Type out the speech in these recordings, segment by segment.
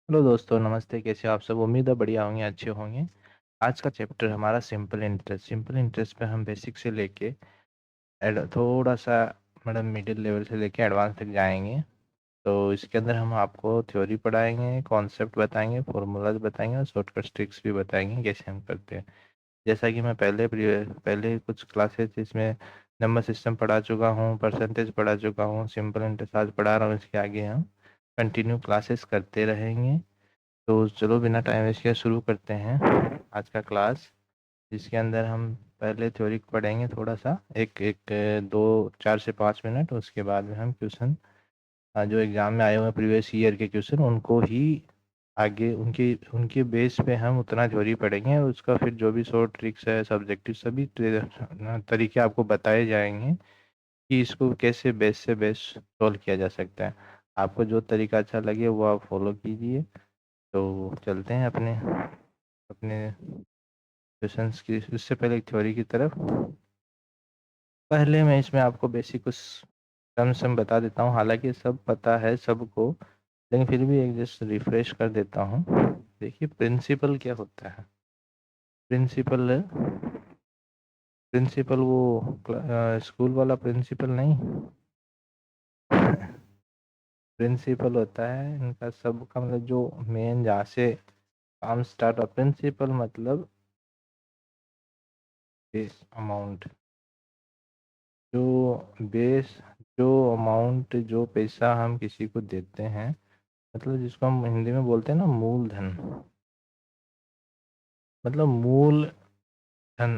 Hello दोस्तों, नमस्ते। कैसे हो आप सब? उम्मीद है बढ़िया होंगे, अच्छे होंगे। आज का चैप्टर हमारा सिंपल इंटरेस्ट पे हम बेसिक से लेके थोड़ा सा मतलब मिडिल लेवल से लेके एडवांस तक जाएंगे। तो इसके अंदर हम आपको थ्योरी पढ़ाएंगे, कॉन्सेप्ट बताएंगे, फॉर्मूलाज बताएंगे और शॉर्टकट ट्रिक्स भी बताएंगे कैसे हम करते हैं। जैसा कि मैं पहले कुछ क्लासेस इसमें नंबर सिस्टम पढ़ा चुका हूँ, परसेंटेज पढ़ा चुका हूँ, सिंपल इंटरेस्ट आज पढ़ा रहा हूँ। इसके आगे हम कंटिन्यू क्लासेस करते रहेंगे। तो चलो बिना टाइम वेस्ट किए शुरू करते हैं आज का क्लास, जिसके अंदर हम पहले थ्योरी पढ़ेंगे थोड़ा सा, एक एक 2 4 से 5 मिनट। उसके बाद में हम क्वेश्चन जो एग्जाम में आए हुए हैं प्रीवियस ईयर के क्वेश्चन, उनको ही आगे उनके उनके बेस पे हम उतना थ्योरी पढ़ेंगे। और उसका फिर जो भी शॉर्ट ट्रिक्स है, सब्जेक्टिव सभी तरीके आपको बताए जाएंगे कि इसको कैसे बेस से बेस सॉल्व किया जा सकता है। आपको जो तरीका अच्छा लगे वो आप फॉलो कीजिए। तो चलते हैं अपने अपने क्वेश्चंस की, उससे पहले एक थ्योरी की तरफ। पहले मैं इसमें आपको बेसिक कुछ टर्म्स हम बता देता हूँ, हालांकि सब पता है सबको, लेकिन फिर भी एक जस्ट रिफ्रेश कर देता हूँ। देखिए, प्रिंसिपल क्या होता है। प्रिंसिपल प्रिंसिपल वो स्कूल वाला प्रिंसिपल नहीं। प्रिंसिपल होता है इनका सबका मतलब जो मेन जहाँ से काम स्टार्ट हो। प्रिंसिपल मतलब बेस अमाउंट, जो बेस जो अमाउंट, जो पैसा हम किसी को देते हैं, मतलब जिसको हम हिंदी में बोलते हैं ना मूलधन, मतलब मूल धन,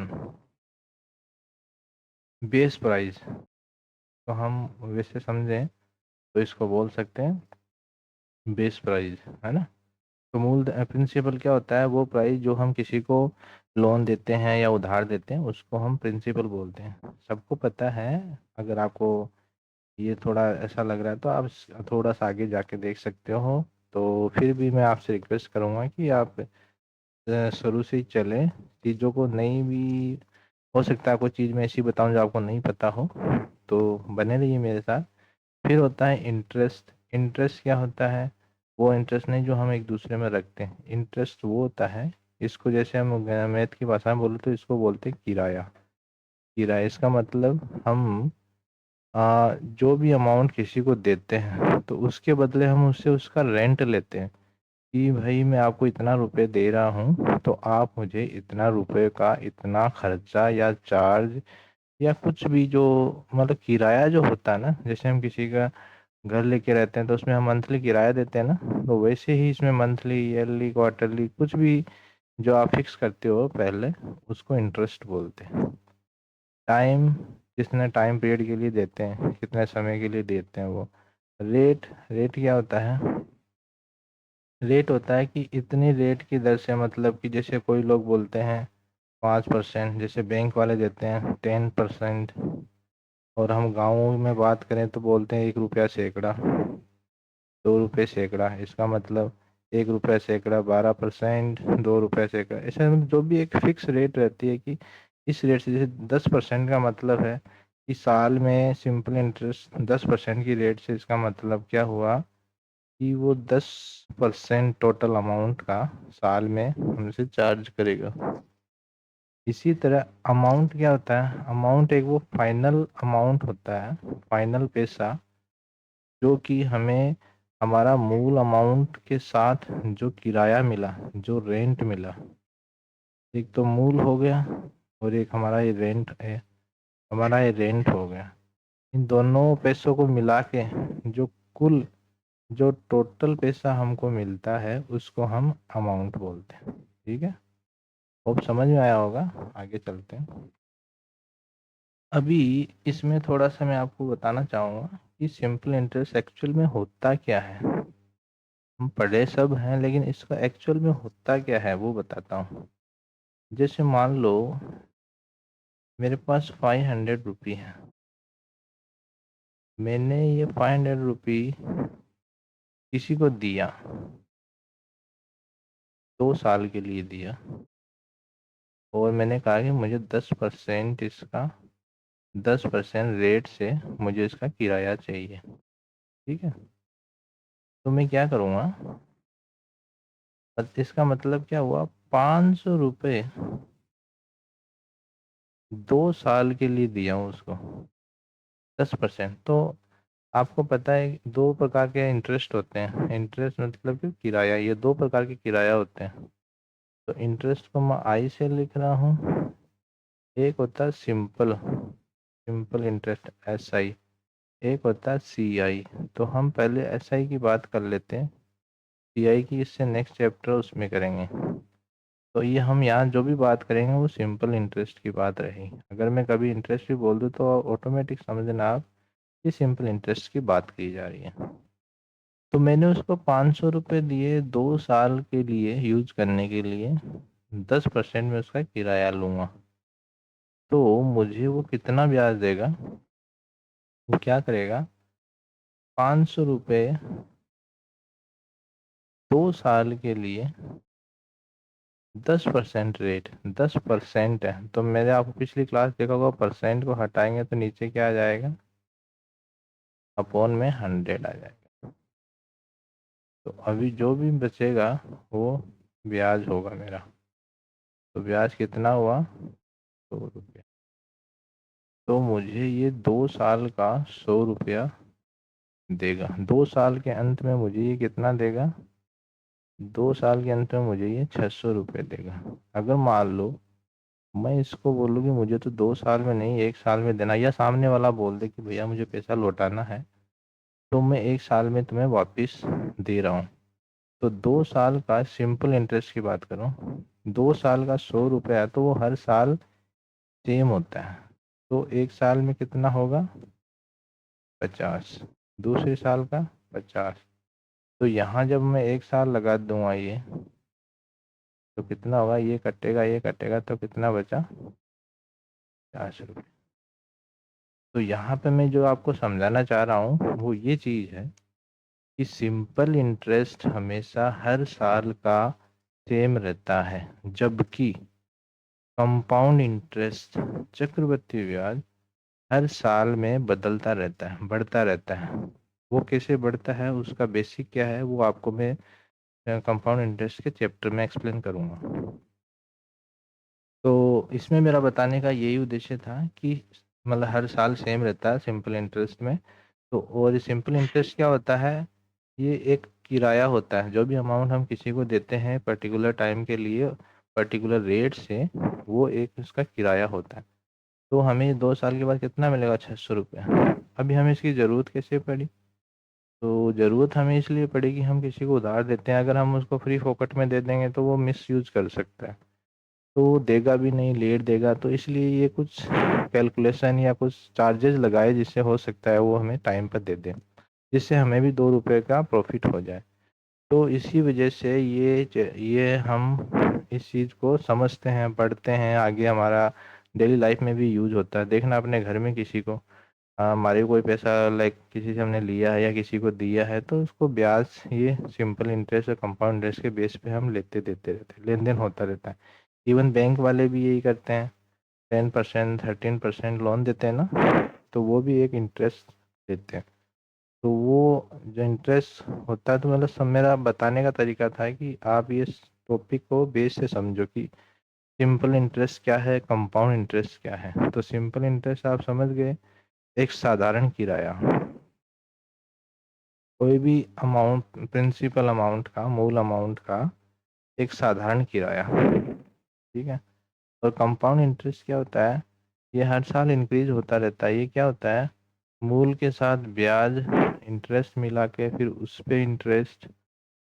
बेस प्राइस। तो हम वैसे समझें तो इसको बोल सकते हैं बेस प्राइस, है ना। तो मूल प्रिंसिपल क्या होता है? वो प्राइस जो हम किसी को लोन देते हैं या उधार देते हैं, उसको हम प्रिंसिपल बोलते हैं। सबको पता है। अगर आपको ये थोड़ा ऐसा लग रहा है तो आप थोड़ा सा आगे जाके देख सकते हो। तो फिर भी मैं आपसे रिक्वेस्ट करूंगा कि आप शुरू से ही चलें। चीज़ों को नहीं भी हो सकता है, कोई चीज़ मैं ऐसी बताऊं जो आपको नहीं पता हो, तो बने रहिए मेरे साथ। फिर होता है इंटरेस्ट। इंटरेस्ट क्या होता है? वो इंटरेस्ट नहीं जो हम एक दूसरे में रखते हैं। इंटरेस्ट वो होता है, इसको जैसे हम मैथ की भाषा में बोले तो इसको बोलते हैं किराया। किराया इसका मतलब हम जो भी अमाउंट किसी को देते हैं तो उसके बदले हम उससे उसका रेंट लेते हैं कि भाई मैं आपको इतना रुपए दे रहा हूँ, तो आप मुझे इतना रुपए का इतना खर्चा या चार्ज या कुछ भी जो मतलब किराया जो होता है ना, जैसे हम किसी का घर लेके रहते हैं तो उसमें हम मंथली किराया देते हैं ना, तो वैसे ही इसमें मंथली, ईयरली, क्वार्टरली कुछ भी जो आप फिक्स करते हो पहले, उसको इंटरेस्ट बोलते हैं। टाइम, कितने टाइम पीरियड के लिए देते हैं, कितने समय के लिए देते हैं वो। रेट, रेट क्या होता है? रेट होता है कि इतनी रेट की दर से, मतलब कि जैसे कोई लोग बोलते हैं 5%, जैसे बैंक वाले देते हैं 10%। और हम गाँव में बात करें तो बोलते हैं 1 रुपया सैकड़ा, 2 रुपये सैकड़ा। इसका मतलब 1 रुपया सैकड़ा 12%, 2 रुपया सैकड़ा, ऐसा मतलब जो भी एक फिक्स रेट रहती है कि इस रेट से, जैसे 10% का मतलब है कि साल में सिंपल इंटरेस्ट 10% की रेट से, इसका मतलब क्या हुआ कि वो 10% टोटल अमाउंट का साल में हमसे चार्ज करेगा। इसी तरह अमाउंट क्या होता है? अमाउंट एक वो फाइनल अमाउंट होता है, फाइनल पैसा, जो कि हमें हमारा मूल अमाउंट के साथ जो किराया मिला, जो रेंट मिला। एक तो मूल हो गया और एक हमारा ये रेंट है, हमारा ये रेंट हो गया। इन दोनों पैसों को मिला के जो कुल, जो टोटल पैसा हमको मिलता है उसको हम अमाउंट बोलते हैं। ठीक है, अब समझ में आया होगा। आगे चलते हैं। अभी इसमें थोड़ा सा मैं आपको बताना चाहूँगा कि सिंपल इंटरेस्ट एक्चुअल में होता क्या है। हम पढ़े सब हैं, लेकिन इसका एक्चुअल में होता क्या है वो बताता हूँ। जैसे मान लो मेरे पास 500 रुपी है। मैंने ये 500 रुपी किसी को दिया, 2 साल के लिए दिया, और मैंने कहा कि मुझे 10% इसका, 10% रेट से मुझे इसका किराया चाहिए। ठीक है, तो मैं क्या करूँगा, इसका मतलब क्या हुआ, 500 रुपये 2 साल के लिए दिया हूँ उसको, 10%। तो आपको पता है 2 प्रकार के इंटरेस्ट होते हैं, इंटरेस्ट मतलब कि किराया, ये 2 प्रकार के किराया होते हैं। तो इंटरेस्ट को मैं आई से लिख रहा हूँ, एक होता है simple, simple interest S I, एक होता है सी आई। तो हम पहले एस आई की बात कर लेते हैं, सी आई की इससे नेक्स्ट चैप्टर उसमें करेंगे। तो ये हम यहाँ जो भी बात करेंगे वो सिंपल इंटरेस्ट की बात रहेगी। अगर मैं कभी इंटरेस्ट भी बोल दूँ तो ऑटोमेटिक समझ लेना आप, ये सिंपल इंटरेस्ट की बात की जा रही है। तो मैंने उसको 500 रुपये दिए 2 साल के लिए यूज करने के लिए, 10% में उसका किराया लूँगा। तो मुझे वो कितना ब्याज देगा, वो क्या करेगा, 500 रुपये 2 साल के लिए 10% रेट, 10% है। तो मैंने आपको पिछली क्लास देखा होगा, परसेंट को हटाएंगे तो नीचे क्या आ जाएगा, अपॉन में 100 आ जाएगा। तो अभी जो भी बचेगा वो ब्याज होगा मेरा। तो ब्याज कितना हुआ, 100 रुपये। तो मुझे ये 2 साल का 100 रुपया देगा। 2 साल के अंत में मुझे ये कितना देगा, 2 साल के अंत में मुझे ये 600 रुपये देगा। अगर मान लो मैं इसको बोलूँ कि मुझे तो 2 साल में नहीं 1 साल में देना, या सामने वाला बोल दे कि भैया मुझे पैसा लौटाना है, तो मैं 1 साल में तुम्हें वापस दे रहा हूँ। तो 2 साल का सिंपल इंटरेस्ट की बात करूँ, 2 साल का 100 रुपया है तो वो हर साल सेम होता है। तो 1 साल में कितना होगा, 50, दूसरे साल का 50। तो यहाँ जब मैं 1 साल लगा दूंगा ये, तो कितना होगा, ये कटेगा तो कितना बचा, 50 रुपये। तो यहाँ पे मैं जो आपको समझाना चाह रहा हूँ वो ये चीज़ है कि सिंपल इंटरेस्ट हमेशा हर साल का सेम रहता है, जबकि कंपाउंड इंटरेस्ट, चक्रवृद्धि ब्याज, हर साल में बदलता रहता है, बढ़ता रहता है। वो कैसे बढ़ता है, उसका बेसिक क्या है, वो आपको मैं कंपाउंड इंटरेस्ट के चैप्टर में एक्सप्लेन करूँगा। तो इसमें मेरा बताने का यही उद्देश्य था कि मतलब हर साल सेम रहता है सिंपल इंटरेस्ट में। तो और सिंपल इंटरेस्ट क्या होता है, ये एक किराया होता है। जो भी अमाउंट हम किसी को देते हैं पर्टिकुलर टाइम के लिए पर्टिकुलर रेट से, वो एक उसका किराया होता है। तो हमें 2 साल के बाद कितना मिलेगा, 600 रुपये। अभी हमें इसकी ज़रूरत कैसे पड़ी, तो ज़रूरत हमें इसलिए पड़ी कि हम किसी को उधार देते हैं, अगर हम उसको फ्री फोकट में दे देंगे तो वो मिस यूज कर सकता है, तो देगा भी नहीं, लेट देगा। तो इसलिए ये कुछ कैलकुलेशन या कुछ चार्जेस लगाए जिससे हो सकता है वो हमें टाइम पर दे दे, जिससे हमें भी 2 रुपये का प्रॉफिट हो जाए। तो इसी वजह से ये हम इस चीज़ को समझते हैं, पढ़ते हैं, आगे हमारा डेली लाइफ में भी यूज होता है। देखना अपने घर में किसी को हमारे कोई पैसा लाइक किसी से हमने लिया है या किसी को दिया है, तो उसको ब्याज ये सिंपल इंटरेस्ट और कंपाउंड इंटरेस्ट के बेस पे हम लेते देते रहते हैं, लेन देन होता रहता है। इवन बैंक वाले भी यही करते हैं, 10% 13% लोन देते हैं ना, तो वो भी एक इंटरेस्ट देते हैं। तो वो जो इंटरेस्ट होता है, तो मतलब सब मेरा बताने का तरीका था कि आप ये टॉपिक को बेस से समझो कि सिंपल इंटरेस्ट क्या है, कंपाउंड इंटरेस्ट क्या है। तो सिंपल इंटरेस्ट आप समझ गए, एक साधारण किराया, कोई भी अमाउंट, प्रिंसिपल अमाउंट का, मूल अमाउंट का एक साधारण किराया, ठीक है। और कंपाउंड इंटरेस्ट क्या होता है, ये हर साल इंक्रीज होता रहता है। ये क्या होता है, मूल के साथ ब्याज, इंटरेस्ट मिला के, फिर उस पे इंटरेस्ट,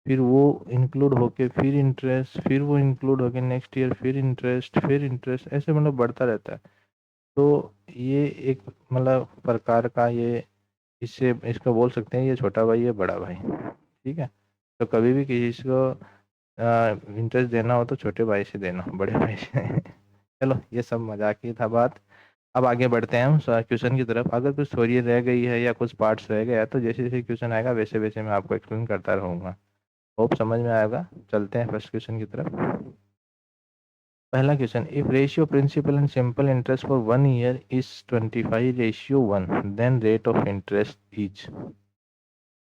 फिर वो इंक्लूड होके फिर इंटरेस्ट, फिर वो इंक्लूड होके नेक्स्ट ईयर फिर इंटरेस्ट, फिर इंटरेस्ट, ऐसे मतलब बढ़ता रहता है। तो ये एक मतलब प्रकार का ये, इससे इसको बोल सकते हैं ये छोटा भाई है बड़ा भाई, ठीक है। तो कभी भी किसी को इंटरेस्ट देना हो तो छोटे भाई से देना, बड़े भाई से चलो ये सब मजाक ही था बात। अब आगे बढ़ते हैं हम क्वेश्चन की तरफ। अगर कुछ थ्योरी रह गई है या कुछ पार्ट्स रह गया तो जैसे जैसे क्वेश्चन आएगा वैसे वैसे मैं आपको एक्सप्लेन करता रहूँगा। होप समझ में आएगा। चलते हैं फर्स्ट क्वेश्चन की तरफ। पहला question, if ratio principal and simple interest for 1 year is 25:1, then rate of interest is.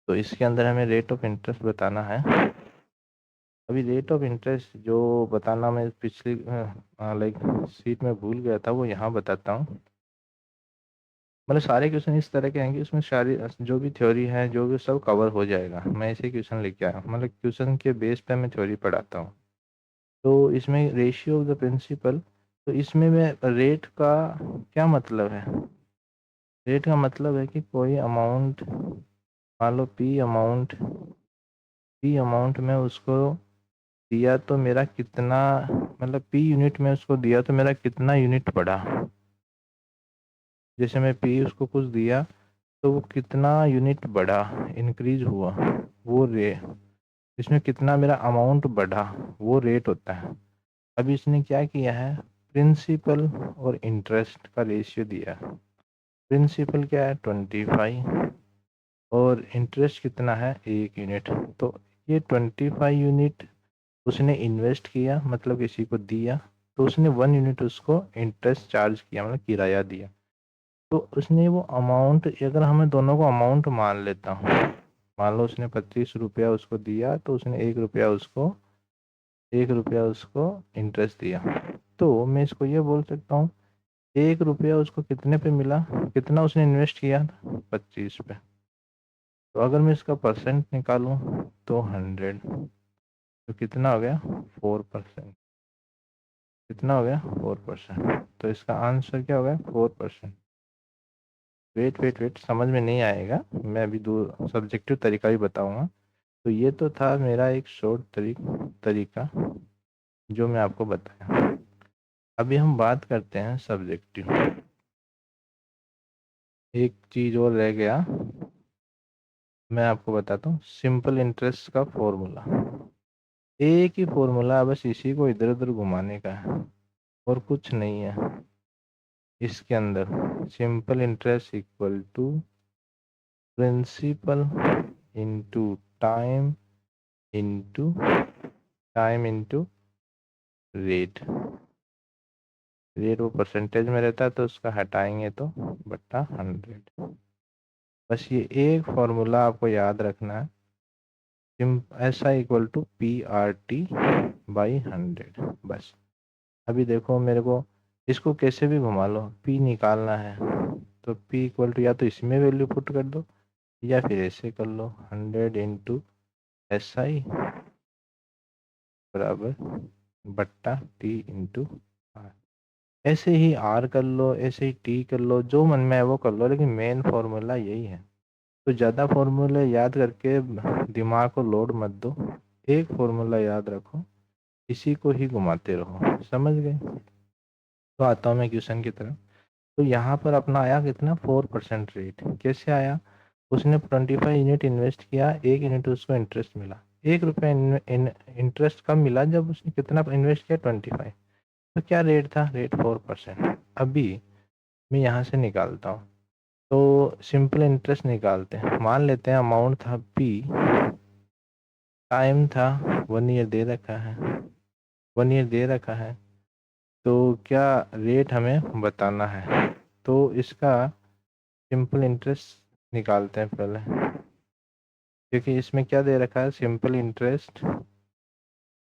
तो इसके अंदर हमें रेट ऑफ इंटरेस्ट बताना है। अभी रेट ऑफ इंटरेस्ट जो बताना मैं पिछली लाइक सीट में भूल गया था, वो यहाँ बताता हूँ। मतलब सारे क्वेश्चन इस तरह के हैं कि उसमें सारी जो भी थ्योरी है जो भी सब कवर हो जाएगा। मैं ऐसे क्वेश्चन लेके आया हूँ, मतलब क्वेश्चन के बेस पे मैं थ्योरी पढ़ाता हूँ। तो इसमें रेशियो ऑफ द प्रिंसिपल, तो इसमें मैं रेट का क्या मतलब है? रेट का मतलब है कि कोई अमाउंट, मान लो पी अमाउंट में उसको दिया तो मेरा कितना, मतलब पी यूनिट में उसको दिया तो मेरा कितना यूनिट बढ़ा। जैसे मैं पी उसको कुछ दिया तो वो कितना यूनिट बढ़ा, इंक्रीज हुआ, वो रे इसमें कितना मेरा अमाउंट बढ़ा, वो रेट होता है। अभी इसने क्या किया है, प्रिंसिपल और इंटरेस्ट का रेशियो दिया। प्रिंसिपल क्या है 25 और इंटरेस्ट कितना है 1 यूनिट। तो ये 25 यूनिट उसने इन्वेस्ट किया, मतलब किसी को दिया, तो उसने 1 यूनिट उसको इंटरेस्ट चार्ज किया, मतलब किराया दिया। तो उसने वो अमाउंट, अगर हमें दोनों को अमाउंट मान लेता हूँ, मान लो उसने 25 रुपया उसको दिया तो उसने 1 रुपया उसको इंटरेस्ट दिया। तो मैं इसको ये बोल सकता हूँ 1 रुपया उसको कितने पे मिला, कितना उसने इन्वेस्ट किया 25 पे। तो अगर मैं इसका परसेंट निकालूं तो 100, तो कितना हो गया 4%। कितना हो गया 4%। तो इसका आंसर क्या हो गया 4%। वेट समझ में नहीं आएगा, मैं अभी दो सब्जेक्टिव तरीका भी बताऊंगा। तो ये तो था मेरा एक शॉर्ट तरीका जो मैं आपको बताया। अभी हम बात करते हैं सब्जेक्टिव। एक चीज और रह गया, मैं आपको बताता हूँ सिंपल इंटरेस्ट का फॉर्मूला। एक ही फॉर्मूला, बस इसी को इधर उधर घुमाने का है और कुछ नहीं है इसके अंदर। Simple interest equal to principal into time into rate. Rate वो परसेंटेज में रहता है तो उसका हटाएंगे तो बट्टा 100। बस ये एक फॉर्मूला आपको याद रखना है, ऐसा इक्वल टू PRT/100 बस। अभी देखो मेरे को इसको कैसे भी घुमा लो, P निकालना है तो P इक्वल टू या तो इसमें वैल्यू पुट कर दो या फिर ऐसे कर लो 100 इंटू SI बराबर बट्टा T इंटू R। ऐसे ही R कर लो, ऐसे ही T कर लो, जो मन में है वो कर लो, लेकिन मेन फॉर्मूला यही है। तो ज़्यादा फॉर्मूले याद करके दिमाग को लोड मत दो, एक फॉर्मूला याद रखो, इसी को ही घुमाते रहो। समझ गए? तो आता हूँ मैं क्वेश्चन की तरफ। तो यहाँ पर अपना आया कितना 4% रेट। कैसे आया? उसने 25 यूनिट इन्वेस्ट किया, 1 यूनिट उसको इंटरेस्ट मिला। 1 रुपया इंटरेस्ट कब मिला? जब उसने कितना इन्वेस्ट किया 25। तो क्या रेट था? रेट 4%। अभी मैं यहाँ से निकालता हूँ, तो सिंपल इंटरेस्ट निकालते हैं। मान लेते हैं अमाउंट था P, टाइम था 1 ईयर दे रखा है, 1 ईयर दे रखा है। तो क्या रेट हमें बताना है, तो इसका सिंपल इंटरेस्ट निकालते हैं पहले, क्योंकि इसमें क्या दे रखा है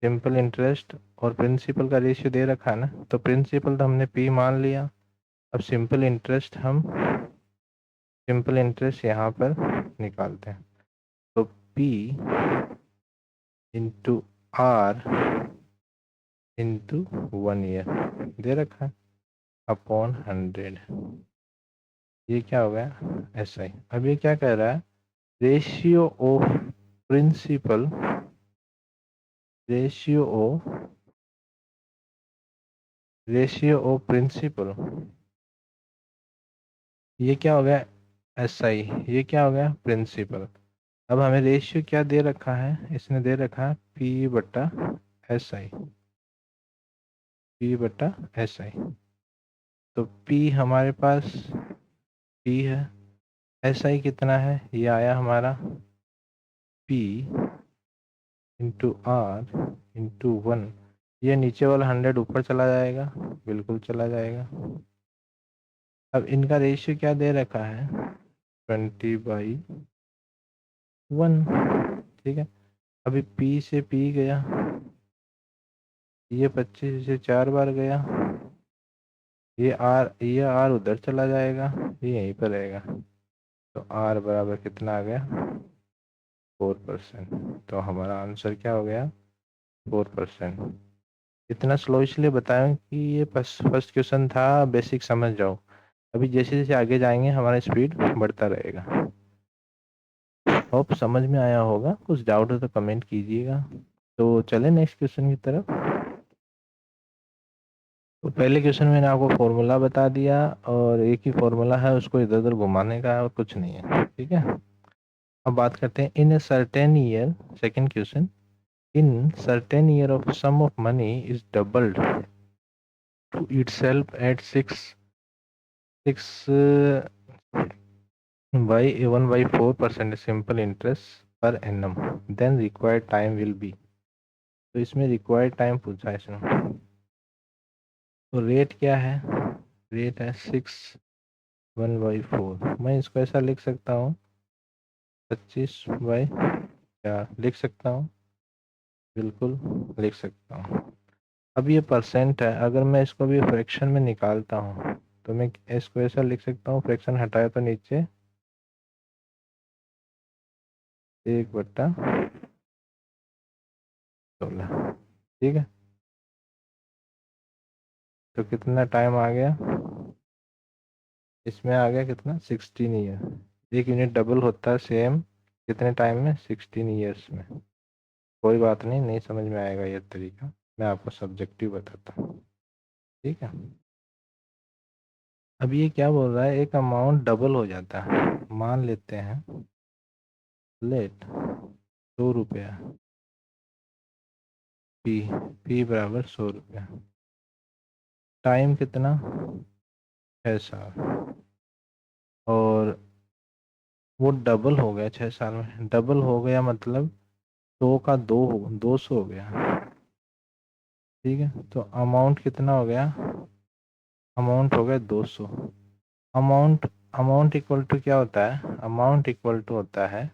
सिंपल इंटरेस्ट और प्रिंसिपल का रेशियो दे रखा है ना। तो प्रिंसिपल तो हमने P मान लिया। अब सिंपल इंटरेस्ट यहाँ पर निकालते हैं। तो P into R into 1 year दे रखा है अपॉन 100। ये क्या हो गया SI। अब ये क्या कह रहा है? Ratio of principal ratio of principal, ये क्या हो गया SI, ये क्या हो गया प्रिंसिपल। अब हमें रेशियो क्या दे रखा है? इसने दे रखा है P/SI, P/SI। तो P हमारे पास P है, SI कितना है? ये आया हमारा P इंटू R इंटू 1। ये नीचे वाला 100 ऊपर चला जाएगा, बिल्कुल चला जाएगा। अब इनका रेशियो क्या दे रखा है? 20/1। ठीक है, अभी P से P गया ये 25 से 4 बार गया, ये आर उधर चला जाएगा, ये यहीं पर रहेगा। तो आर बराबर कितना आ गया, 4%। तो हमारा आंसर क्या हो गया, 4%। इतना स्लो इसलिए बताया कि ये फर्स्ट क्वेश्चन था, बेसिक समझ जाओ। अभी जैसे जैसे आगे जाएंगे हमारा स्पीड बढ़ता रहेगा। होप समझ में आया होगा, कुछ डाउट हो तो कमेंट कीजिएगा। तो चले नेक्स्ट क्वेश्चन की तरफ। तो पहले क्वेश्चन में मैंने आपको फॉर्मूला बता दिया, और एक ही फॉर्मूला है, उसको इधर उधर घुमाने का और कुछ नहीं है, ठीक है। अब बात करते हैं in a certain year, second question. In certain year of sum of money is doubled to itself at 6 by 1/4% simple interest per annum, then required time will be। तो इसमें रिक्वायर्ड टाइम पूछा है इसमें। तो रेट क्या है, rate है 6/1/4। मैं इसको ऐसा लिख सकता हूँ 25/4 लिख सकता हूँ, बिल्कुल लिख सकता हूँ। अब ये परसेंट है, अगर मैं इसको भी फ्रैक्शन में निकालता हूँ तो मैं इसको ऐसा लिख सकता हूँ, फ्रैक्शन हटाया तो नीचे 1/16, ठीक है। तो कितना टाइम आ गया, इसमें आ गया कितना, 16 ईयर। एक यूनिट डबल होता है सेम कितने टाइम में, 16 ईयर्स में। कोई बात नहीं, नहीं समझ में आएगा ये तरीका, मैं आपको सब्जेक्टिव बताता हूँ, ठीक है। अब ये क्या बोल रहा है, एक अमाउंट डबल हो जाता है, मान लेते हैं लेट 100 रुपया, पी बराबर 100 रुपया, टाइम कितना, 6 साल, और वो डबल हो गया 6 साल में। डबल हो गया मतलब 100 का 200 हो गया, ठीक है। तो अमाउंट कितना हो गया, अमाउंट हो गया 200। अमाउंट अमाउंट इक्वल टू क्या होता है, अमाउंट इक्वल टू होता है,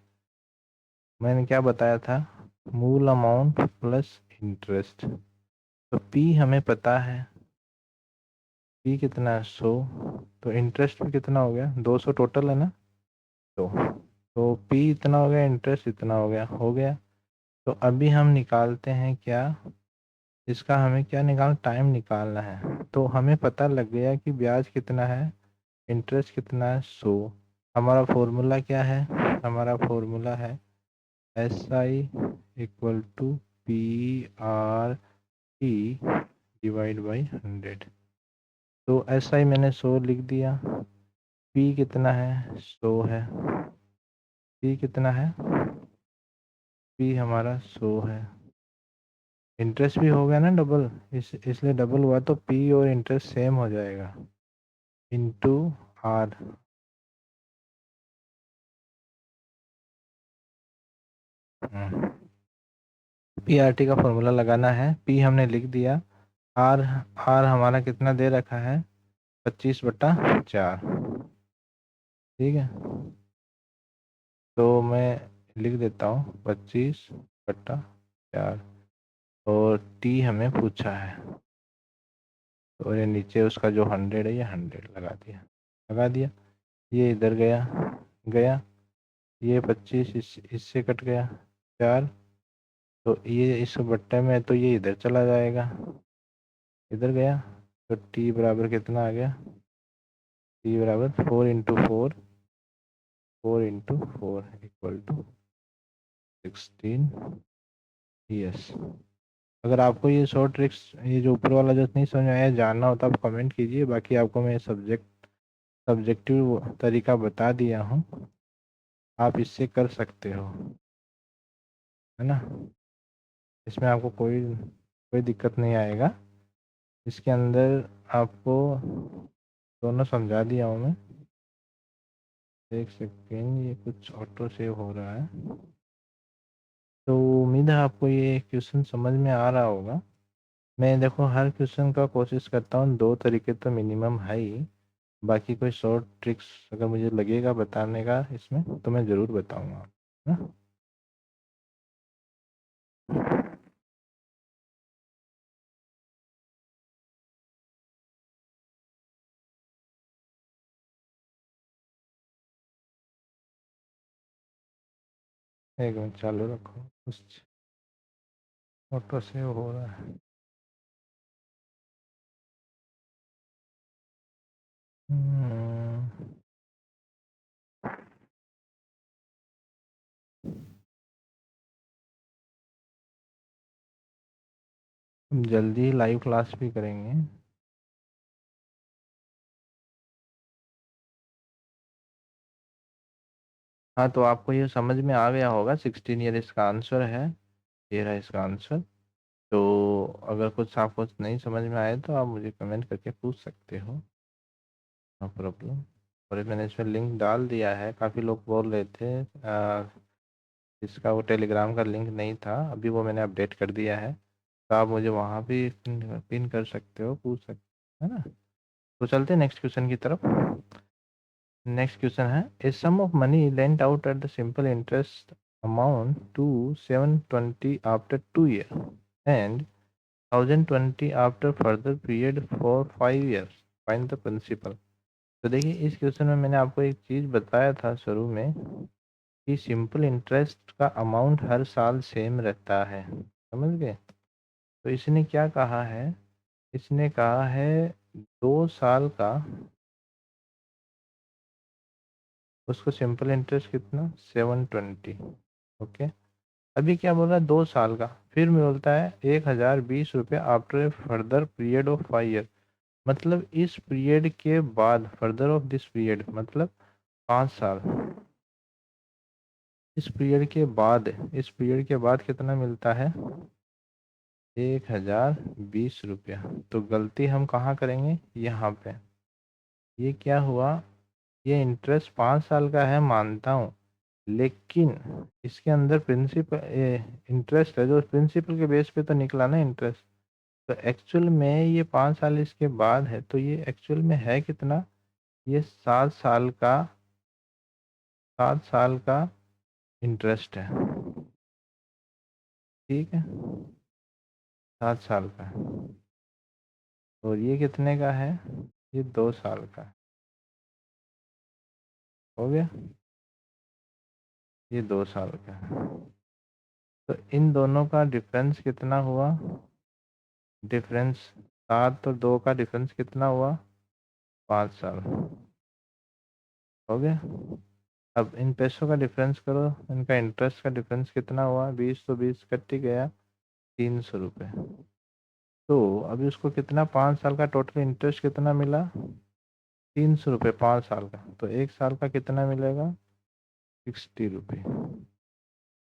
मैंने क्या बताया था, मूल अमाउंट प्लस इंटरेस्ट। तो पी हमें पता है, पी कितना है 100, तो इंटरेस्ट भी कितना हो गया 200 टोटल है ना। तो पी इतना हो गया, इंटरेस्ट इतना हो गया। तो अभी हम निकालते हैं क्या, इसका हमें क्या निकालना, टाइम निकालना है। तो हमें पता लग गया कि ब्याज कितना है, इंटरेस्ट कितना है, 100। हमारा फॉर्मूला क्या है, हमारा फॉर्मूला है SI equal to PRT divide by 100। तो SI मैंने 100 लिख दिया, P कितना है 100 है, P कितना है, P हमारा 100 है। इंटरेस्ट भी हो गया ना डबल, इसलिए डबल हुआ, तो P और इंटरेस्ट सेम हो जाएगा, इंटू आर। PRT का फॉर्मूला लगाना है, P हमने लिख दिया, आर आर हमारा कितना दे रखा है, 25/4, ठीक है। तो मैं लिख देता हूँ 25/4, और टी हमें पूछा है, तो ये नीचे उसका जो 100 है, ये 100 लगा दिया, ये इधर गया गया, ये 25 इससे कट गया 4, तो ये इस बट्टे में, तो ये इधर चला जाएगा, इधर गया, तो टी बराबर कितना आ गया, टी बराबर 4 इक्वल टू 16 ईयर्स। अगर आपको ये शॉर्ट ट्रिक्स, ये जो ऊपर वाला जो नहीं समझ में आया, जानना होता आप कमेंट कीजिए, बाकी आपको मैं सब्जेक्टिव तरीका बता दिया हूँ, आप इससे कर सकते हो, है ना। इसमें आपको कोई कोई दिक्कत नहीं आएगा, इसके अंदर आपको दोनों समझा दिया हूँ मैं। एक सेकेंड, ये कुछ ऑटो सेव हो रहा है। तो उम्मीद है आपको ये क्वेश्चन समझ में आ रहा होगा। मैं देखो हर क्वेश्चन का कोशिश करता हूँ, 2 तरीके तो मिनिमम है ही, बाकी कोई शॉर्ट ट्रिक्स अगर मुझे लगेगा बताने का इसमें, तो मैं ज़रूर बताऊँगा, है ना। एक मिनट चालू रखो, कुछ ऑटो सेव हो रहा है। हम्म, हम जल्दी लाइव क्लास भी करेंगे। हाँ, तो आपको ये समझ में आ गया होगा, 16 ईयर इसका आंसर है। ये रहा इसका आंसर। तो अगर कुछ आपको नहीं समझ में आए तो आप मुझे कमेंट करके पूछ सकते हो, नो प्रॉब्लम। और मैंने इसमें लिंक डाल दिया है, काफ़ी लोग बोल रहे थे इसका वो टेलीग्राम का लिंक नहीं था, अभी वो मैंने अपडेट कर दिया है। तो आप मुझे वहाँ भी पिन कर सकते हो, पूछ सकते हो, है ना। तो चलते हैं नेक्स्ट क्वेश्चन की तरफ। नेक्स्ट क्वेश्चन है, a sum of money lent out at the simple interest amount to 720 after 2 years and 1020 after further period for 5 years, find the principal. तो देखिए, इस क्वेश्चन में मैंने आपको एक चीज़ बताया था शुरू में कि सिंपल इंटरेस्ट का अमाउंट हर साल सेम रहता है, समझ गए। तो इसने क्या कहा है, इसने कहा है 2 साल का, उसको सिंपल इंटरेस्ट कितना 720। ओके, अभी क्या बोल रहा है 2 साल का, फिर में बोलता है 1020 रुपये after a further period of 5 years। मतलब इस पीरियड के बाद, फर्दर ऑफ दिस पीरियड मतलब 5 साल, इस पीरियड के बाद कितना मिलता है 1020 रुपया। तो गलती हम कहाँ करेंगे, यहाँ पे। ये क्या हुआ, ये इंटरेस्ट 5 साल का है मानता हूँ, लेकिन इसके अंदर प्रिंसिपल इंटरेस्ट है जो प्रिंसिपल के बेस पे तो निकला ना इंटरेस्ट। तो एक्चुअल में ये 5 साल इसके बाद है, तो ये एक्चुअल में है कितना, ये 7 साल का इंटरेस्ट है, ठीक है, 7 साल का। और ये कितने का है, ये 2 साल का है। हो गया, ये 2 साल का है। तो इन दोनों का डिफरेंस कितना हुआ, डिफरेंस 7 और 2 का डिफरेंस कितना हुआ, 5 साल। हो गया। अब इन पैसों का डिफरेंस करो, इनका इंटरेस्ट का डिफरेंस कितना हुआ, 20 तो 20 कट ही गया, 300 रुपये। तो अभी उसको कितना, 5 साल का टोटल इंटरेस्ट कितना मिला, 300 रुपये 5 साल का। तो 1 साल का कितना मिलेगा, 60 रुपये।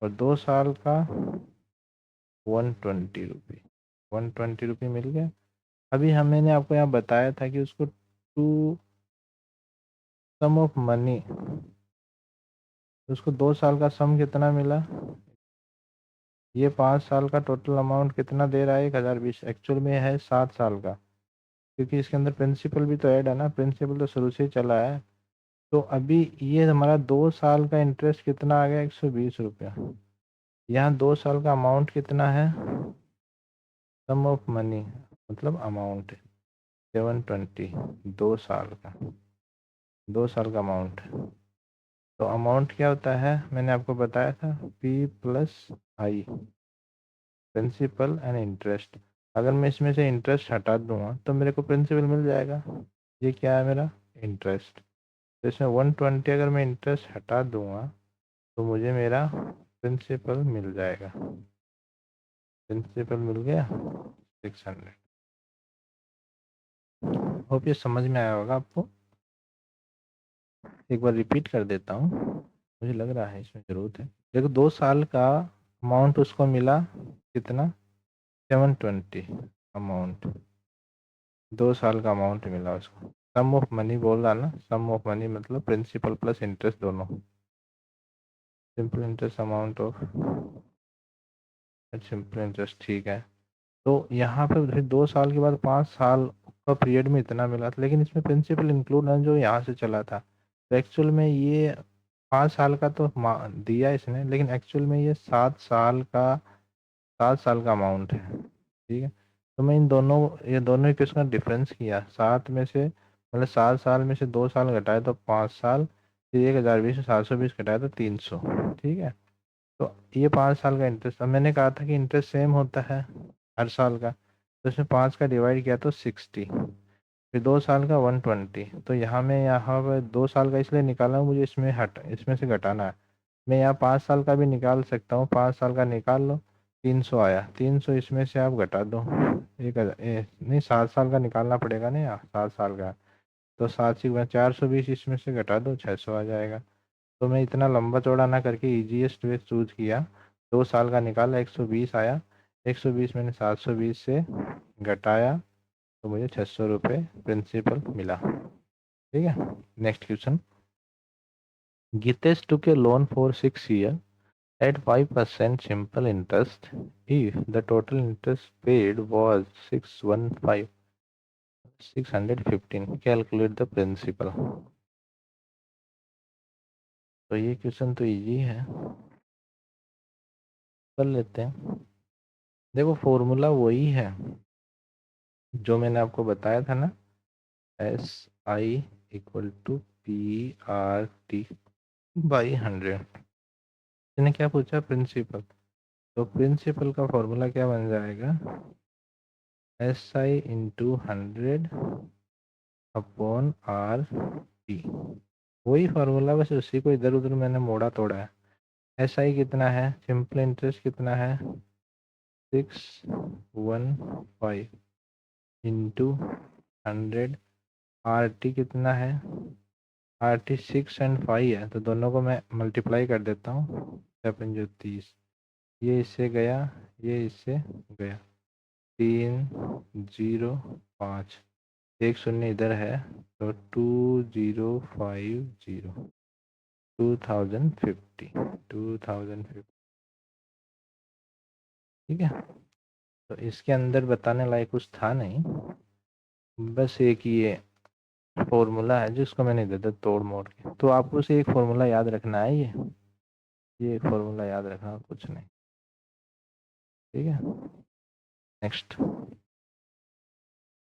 और 2 साल का 120 रुपये, 120 रुपये मिल गया। अभी मैंने आपको यहाँ बताया था कि उसको टू सम ऑफ मनी, उसको 2 साल का सम कितना मिला, ये 5 साल का टोटल अमाउंट कितना दे रहा है, 1020, एक्चुअल में है 7 साल का, क्योंकि इसके अंदर प्रिंसिपल भी तो ऐड है ना, प्रिंसिपल तो शुरू से ही चला है। तो अभी ये हमारा 2 साल का इंटरेस्ट कितना आ गया, 120 रुपया। यहाँ 2 साल का अमाउंट कितना है, सम ऑफ मनी मतलब अमाउंट 720, 2 साल का, 2 साल का अमाउंट। तो अमाउंट क्या होता है, मैंने आपको बताया था, P plus I, principal and interest. अगर मैं इसमें से इंटरेस्ट हटा दूंगा तो मेरे को प्रिंसिपल मिल जाएगा। ये क्या है मेरा इंटरेस्ट। तो इसमें 120 अगर मैं इंटरेस्ट हटा दूंगा तो मुझे मेरा प्रिंसिपल मिल जाएगा। प्रिंसिपल मिल गया 600। होप ये समझ में आया होगा आपको। एक बार रिपीट कर देता हूँ, मुझे लग रहा है इसमें ज़रूरत है। देखो 2 साल का अमाउंट उसको मिला कितना, 720 अमाउंट, 2 साल का अमाउंट मिला उसको। सम ऑफ मनी बोल रहा ना, सम ऑफ मनी मतलब प्रिंसिपल प्लस इंटरेस्ट दोनों, simple interest amount of simple interest, ठीक है। तो यहाँ पे फिर 2 साल के बाद 5 साल का पीरियड में इतना मिला था, लेकिन इसमें प्रिंसिपल इंक्लूड है जो यहाँ से चला था। तो एक्चुअल में ये 5 साल का तो दिया इसने, लेकिन एक्चुअल में ये 7 साल का अमाउंट है, ठीक है। तो मैं इन दोनों, ये दोनों इक्वेशन का डिफरेंस किया, 7 में से मतलब 7 साल में से 2 साल घटाए तो 5 साल, फिर 1020 से 720 घटाए तो 300, ठीक है। तो ये 5 साल का इंटरेस्ट, अब मैंने कहा था कि इंटरेस्ट सेम होता है हर साल का, तो इसमें 5 का डिवाइड किया तो 60, फिर 2 साल का 120। तो यहाँ पर 2 साल का इसलिए निकाला हूँ, मुझे इसमें से घटाना है। मैं यहाँ 5 साल का भी निकाल सकता हूँ, 5 साल का निकाल लो, 300 आया, 300 इसमें से आप घटा दो, 1,000 नहीं 7 साल का निकालना पड़ेगा ना, यहाँ 7 साल का, तो 7 420 इसमें से घटा दो, 600 आ जाएगा। तो मैं इतना लंबा चौड़ा ना करके ईजीएस्ट वे चूज किया, 2 साल का निकाला, 120 आया, 120 मैंने 720 से घटाया, तो मुझे 600 रुपये प्रिंसिपल मिला। ठीक है, next question. Gitesh took a loan for 6 years at 5% simple interest. If the total interest paid was 615, calculate the principal. तो ये क्वेश्चन तो इजी है, कर लेते हैं। देखो फॉर्मूला वही है जो मैंने आपको बताया था ना, SI equal to PRT by 100। इसने क्या पूछा, प्रिंसिपल, तो प्रिंसिपल का फॉर्मूला क्या बन जाएगा, SI इंटू 100 अपॉन RT। वही फार्मूला, बस उसी को इधर उधर मैंने मोड़ा तोड़ा है। SI कितना है, सिंपल इंटरेस्ट कितना है, 615 इंटू 100। RT कितना है, RT 6 और 5 है, तो दोनों को मैं मल्टीप्लाई कर देता हूँ, 7 ये इससे गया, ये इससे गया, 305, एक शून्य इधर है, तो 2050, 2050। ठीक है, तो इसके अंदर बताने लायक कुछ था नहीं, बस एक ये फॉर्मूला है जिसको मैंने दे दिया तोड़ मोड़ के। तो आपको से एक फॉर्मूला याद रखना है, ये एक फॉर्मूला याद रखना, कुछ नहीं। ठीक है, नेक्स्ट।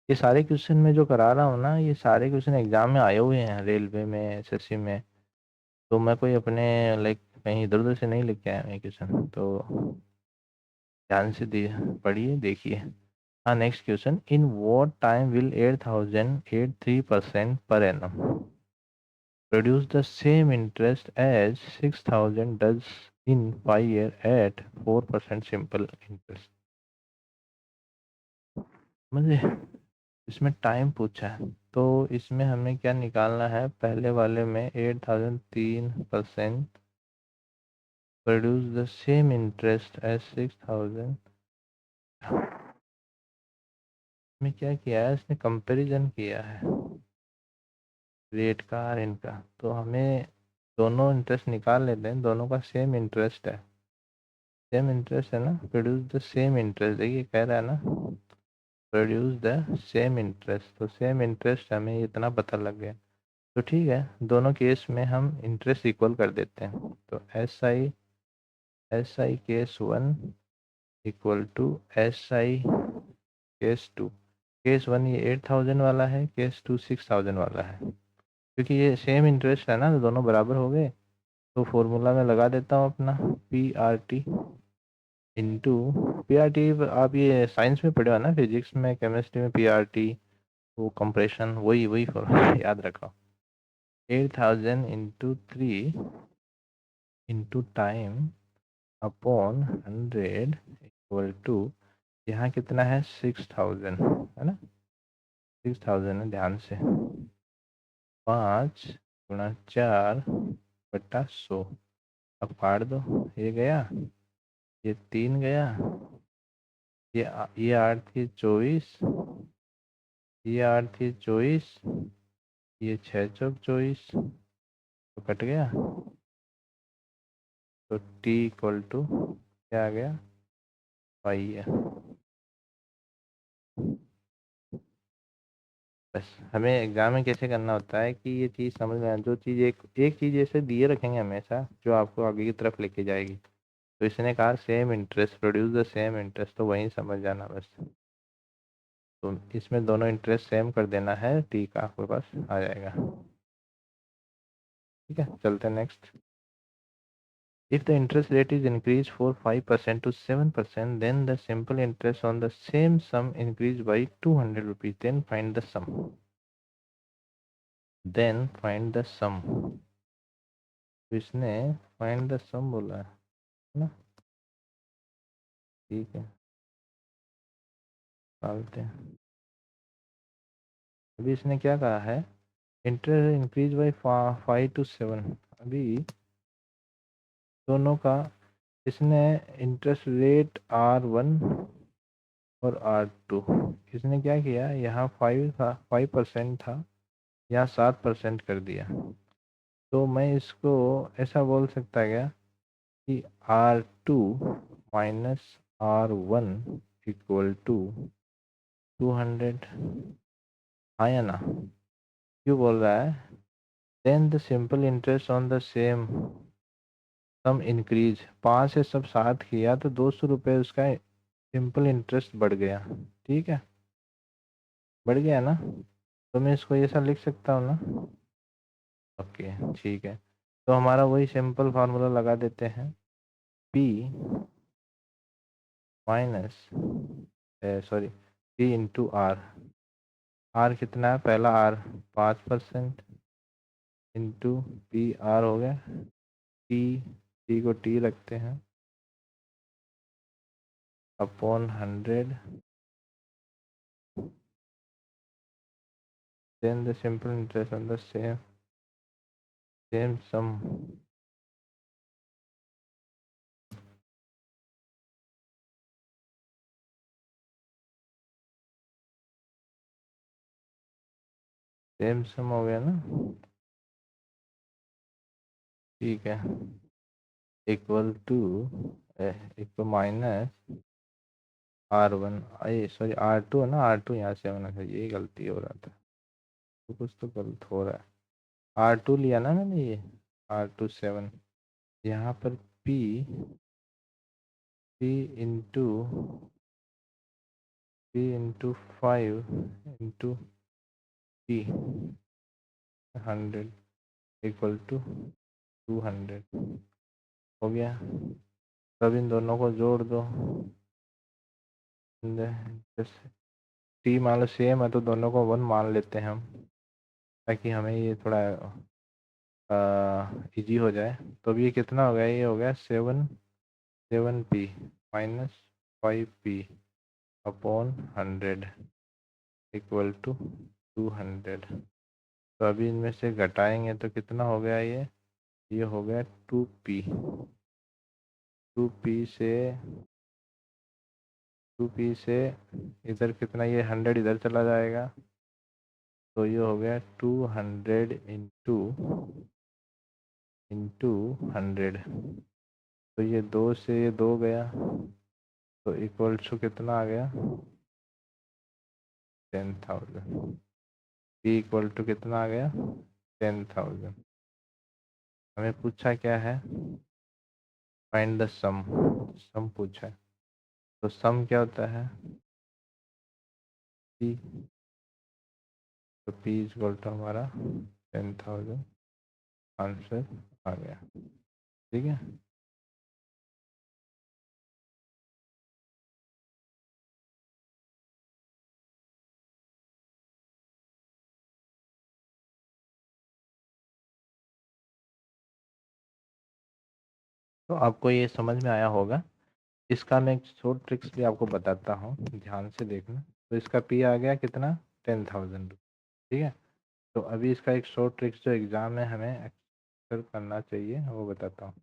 ये सारे क्वेश्चन में जो करा रहा हूँ ना, ये सारे क्वेश्चन एग्जाम में आए हुए हैं, रेलवे में, SSC में। तो मैं कोई अपने लाइक कहीं इधर उधर से नहीं लेके आया मैं क्वेश्चन, तो ध्यान से पढ़िए देखिए। हाँ, next question. In what time will 8,083% per annum produce the same interest as 6,000 does in 5 year at 4% simple interest? मुझे इसमें टाइम पूछा है, तो इसमें हमें क्या निकालना है, पहले वाले में 8,003% produce the same interest as 6,000 में क्या किया है, इसने कंपैरिजन किया है रेट का और इनका, तो हमें दोनों इंटरेस्ट निकाल लेते हैं, दोनों का सेम इंटरेस्ट है, सेम इंटरेस्ट है ना, प्रोड्यूस द सेम इंटरेस्ट, देखिए कह रहा है ना, प्रोड्यूस द सेम इंटरेस्ट, तो सेम इंटरेस्ट हमें इतना पता लग गया। तो ठीक है, दोनों केस में हम इंटरेस्ट इक्वल कर देते हैं, तो S I case 1 equal to SI case 2। Case 1 ये 8,000 वाला है, केस 2 6,000 वाला है, क्योंकि ये सेम इंटरेस्ट है ना, तो दोनों बराबर हो गए। तो फॉर्मूला में लगा देता हूँ अपना, PRT इंटू PRT, आप ये साइंस में पढ़े हो ना, फिजिक्स में, केमिस्ट्री में, PRT वो कंप्रेशन, वही वही फॉर्मूला याद रखो। 8,000 into 3 into time upon 100 equal to, यहाँ कितना है, 6,000 है ना, 6,000 है, ध्यान से, 5 × 4/100। अब काट दो, ये गया, ये 3 गया, ये 8 × 3 = 24, ये 8 × 3 = 24, ये 6 × 4 = 24, तो कट गया, तो T इक्वल टू क्या आ गया, 5 है। बस हमें एग्जाम में कैसे करना होता है कि ये चीज़ समझ में जो चीज़ एक चीज़ ऐसे दिए रखेंगे हमेशा, जो आपको आगे की तरफ लेके जाएगी। तो इसने कहा same interest, produce the same interest, तो वहीं समझ जाना बस। तो इसमें दोनों इंटरेस्ट सेम कर देना है, T का आपके पास आ जाएगा। ठीक है, चलते हैं next. If the interest rate is increased for 5% to 7%, then the simple interest on the same sum increased by 200 rupees. Then find the sum. Then find the sum. इसने find the sum बोला है ना, ठीक है, डालते हैं। अभी इसने क्या कहा है, इंटरेस्ट इंक्रीज बाई 5 to 7। अभी दोनों का इसने इंटरेस्ट रेट R1 और R2, इसने क्या किया, यहाँ 5% था, यहाँ 7% कर दिया। तो मैं इसको ऐसा बोल सकता क्या कि R2 minus R1 equal to 200, हाँ या ना, क्यों बोल रहा है, then the simple interest on the same sum increase, 5 से सब 7 किया तो 200 रुपये उसका सिंपल इंटरेस्ट बढ़ गया, ठीक है, बढ़ गया ना, तो मैं इसको ऐसा लिख सकता हूँ ना, ओके ठीक है। तो हमारा वही सिंपल फार्मूला लगा देते हैं, P minus sorry P into r, r कितना है, पहला आर 5% इंटू पी आर हो गया, टी को टी रखते हैं upon 100, then the simple interest on the same sum हो गया ना, ठीक है, equal to minus R1, sorry R2 है ना, R2 यहाँ से होना चाहिए, ये गलती हो रहा था, तो कुछ तो गलत हो रहा है, R2 लिया ना मैंने, ये R2 7, यहाँ पर P into 5 into P 100 equal to 200 हो गया। तब इन दोनों को जोड़ दो, टी मान लो सेम है तो दोनों को 1 मान लेते हैं हम, ताकि हमें ये थोड़ा इजी हो जाए। तो अब ये कितना हो गया, ये हो गया 7P minus 5P upon 100 equal to 200। तो अभी इनमें से घटाएंगे तो कितना हो गया, ये हो गया 2P, 2P से इधर कितना, ये 100 इधर चला जाएगा, तो ये हो गया 200 इंटू 100, तो ये 2 से ये 2 गया, तो इक्वल टू कितना आ गया 10,000। पी इक्वल टू कितना आ गया 10,000। हमें पूछा क्या है, फाइंड द सम पूछा है, तो सम क्या होता है पी, तो पी इक्वल टू हमारा 10,000 आंसर आ गया, ठीक है। तो आपको ये समझ में आया होगा। इसका मैं एक शॉर्ट ट्रिक्स भी आपको बताता हूँ, ध्यान से देखना। तो इसका पी आ गया कितना 10,000, ठीक है। तो अभी इसका एक शॉर्ट ट्रिक्स जो एग्ज़ाम में हमें अक्सर करना चाहिए वो बताता हूँ।